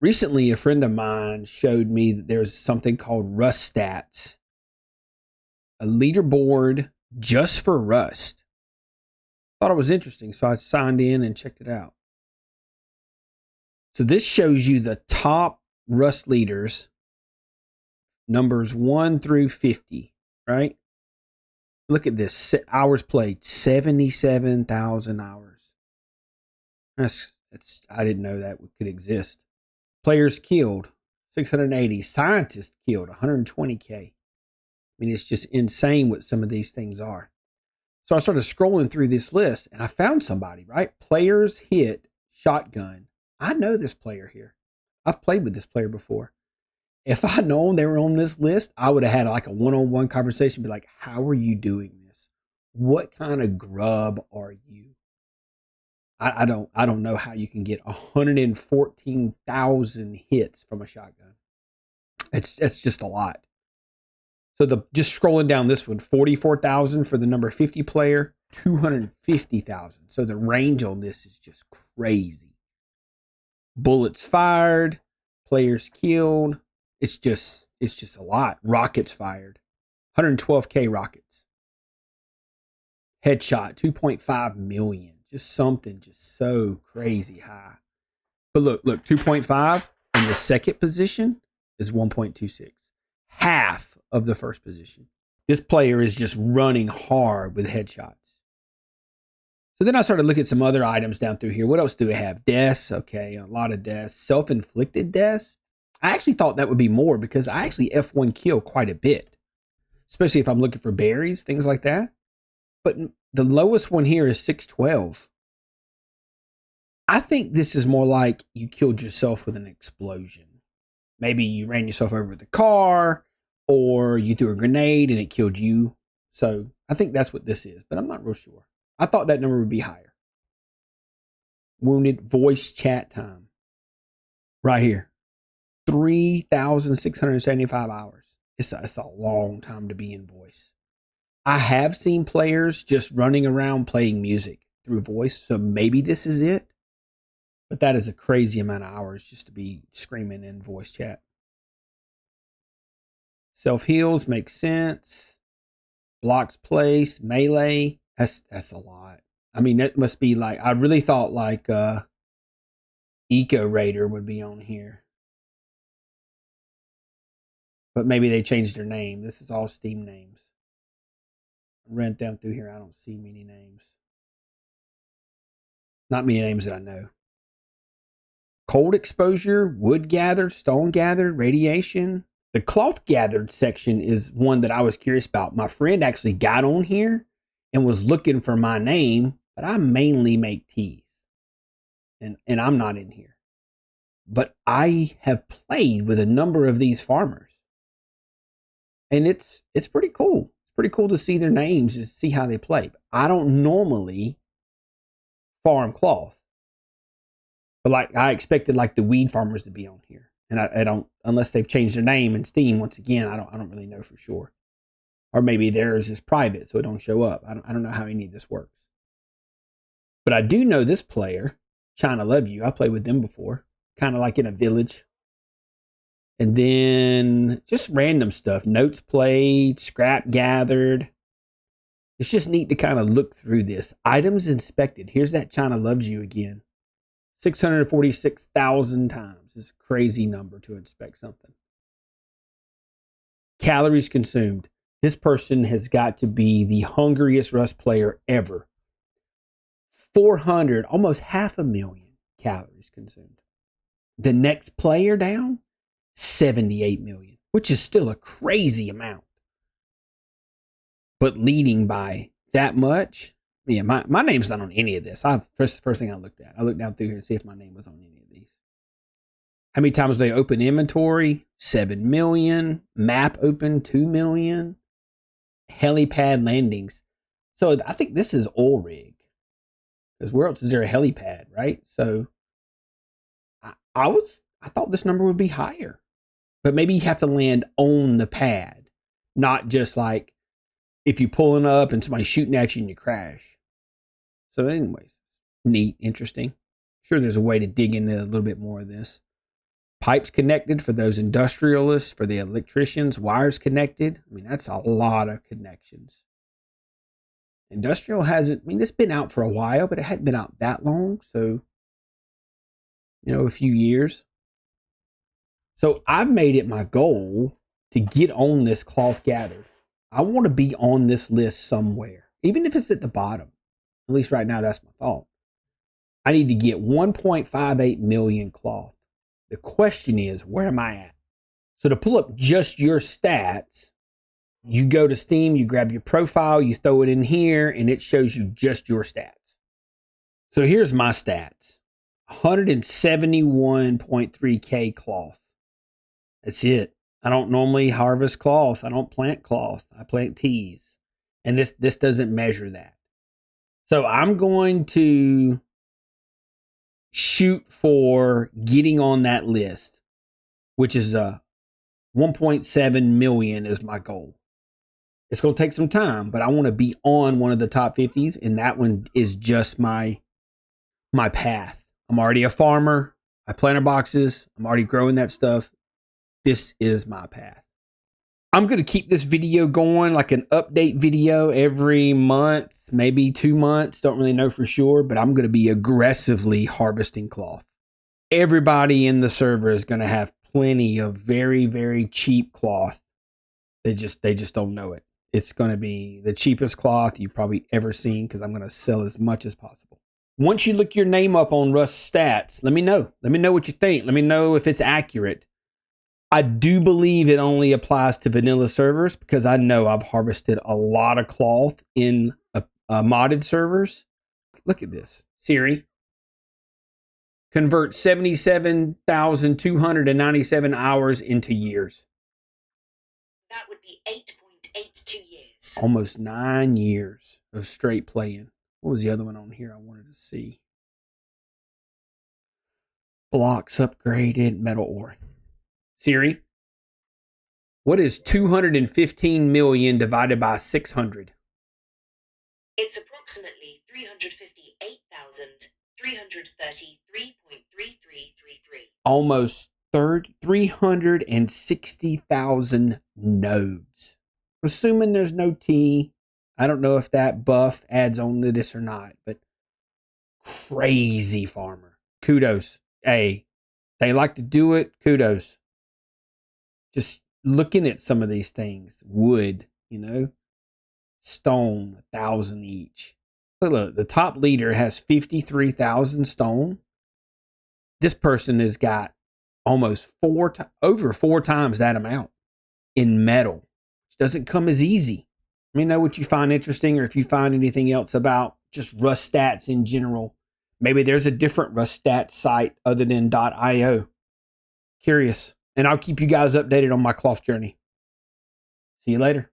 Recently, a friend of mine showed me that there's something called Rust Stats, a leaderboard just for Rust. Thought it was interesting, so I signed in and checked it out. So this shows you the top Rust leaders, numbers 1 through 50, right? Look at this. Hours played, 77,000 hours. I didn't know that could exist. Players killed, 680. Scientists killed, 120K. I mean, it's just insane what some of these things are. So I started scrolling through this list and I found somebody, right? Players hit shotgun. I know this player here. I've played with this player before. If I'd known they were on this list, I would have had like a one-on-one conversation, be like, how are you doing this? What kind of grub are you? I don't know how you can get 114,000 hits from a shotgun. It's just a lot. So just scrolling down this one, 44,000 for the number 50 player, 250,000. So the range on this is just crazy. Bullets fired, players killed. It's just a lot. Rockets fired, 112K rockets. Headshot, 2.5 million. Just something just so crazy high. But look, 2.5 in the second position is 1.26. Half of the first position. This player is just running hard with headshots. So then I started looking at some other items down through here. What else do we have? Deaths. Okay, a lot of deaths. Self-inflicted deaths. I actually thought that would be more because I actually F1 kill quite a bit. Especially if I'm looking for berries, things like that. But the lowest one here is 612. I think this is more like you killed yourself with an explosion. Maybe you ran yourself over with a car, or you threw a grenade and it killed you. So I think that's what this is, but I'm not real sure. I thought that number would be higher. Wounded voice chat time. Right here. 3,675 hours. It's a long time to be in voice. I have seen players just running around playing music through voice, so maybe this is it. But that is a crazy amount of hours just to be screaming in voice chat. Self heals makes sense. Blocks place, melee. That's a lot. I mean, that must be like, I really thought like Eco Raider would be on here. But maybe they changed their name. This is all Steam names. I ran down through here. I don't see many names. Not many names that I know. Cold exposure, wood gathered, stone gathered, radiation. The cloth gathered section is one that I was curious about. My friend actually got on here and was looking for my name, but I mainly make teas. And I'm not in here. But I have played with a number of these farmers. And it's pretty cool. It's pretty cool to see their names and see how they play. But I don't normally farm cloth. But like I expected like the weed farmers to be on here. And I don't, unless they've changed their name in Steam once again, I don't really know for sure. Or maybe theirs is private, so it don't show up. I don't know how any of this works. But I do know this player, China Love You. I played with them before, kind of like in a village. And then just random stuff, notes played, scrap gathered. It's just neat to kind of look through this. Items inspected. Here's that China Loves You again. 646,000 times is a crazy number to inspect something. Calories consumed. This person has got to be the hungriest Rust player ever. 400, almost 500,000 calories consumed. The next player down, 78 million, which is still a crazy amount. But leading by that much, yeah, my name's not on any of this. First thing I looked at. I looked down through here to see if my name was on any of these. How many times they open inventory? 7 million. Map open, 2 million. Helipad landings. So I think this is oil rig. Because where else is there a helipad, right? So I thought this number would be higher. But maybe you have to land on the pad. Not just like if you're pulling up and somebody's shooting at you and you crash. So anyways, neat, interesting. Sure there's a way to dig into a little bit more of this. pipes connected for those industrialists, for the electricians, wires connected. I mean, that's a lot of connections. Industrial hasn't, I mean, it's been out for a while, but it hadn't been out that long. So, a few years. So I've made it my goal to get on this cloth gathered. I want to be on this list somewhere, even if it's at the bottom. At least right now, that's my thought. I need to get 1.58 million cloth. The question is, where am I at? So to pull up just your stats, you go to Steam, you grab your profile, you throw it in here, and it shows you just your stats. So here's my stats. 171.3K cloth. That's it. I don't normally harvest cloth. I don't plant cloth. I plant teas. And this doesn't measure that. So I'm going to shoot for getting on that list, which is 1.7 million is my goal. It's going to take some time, but I want to be on one of the top 50s, and that one is just my path. I'm already a farmer. I planter boxes. I'm already growing that stuff. This is my path. I'm going to keep this video going, like an update video every month, maybe 2 months. Don't really know for sure, but I'm going to be aggressively harvesting cloth. Everybody in the server is going to have plenty of very, very cheap cloth. They just don't know it. It's going to be the cheapest cloth you've probably ever seen because I'm going to sell as much as possible. Once you look your name up on Rust Stats, let me know. Let me know what you think. Let me know if it's accurate. I do believe it only applies to vanilla servers because I know I've harvested a lot of cloth in modded servers. Look at this. Siri, convert 77,297 hours into years. That would be 8.82 years. Almost 9 years of straight playing. What was the other one on here I wanted to see? Blocks upgraded, metal ore. Siri, what is 215 million divided by 600? It's approximately 350,833.3333. Almost 360,000 nodes. Assuming there's no T. I don't know if that buff adds on to this or not, but crazy farmer. Kudos. Hey, they like to do it. Kudos. Just looking at some of these things, wood, stone, 1,000 each. Look, the top leader has 53,000 stone. This person has got almost over four times that amount in metal, which doesn't come as easy. Let me know what you find interesting, or if you find anything else about just Rust Stats in general. Maybe there's a different Rust Stats site other than .io. Curious. And I'll keep you guys updated on my cloth journey. See you later.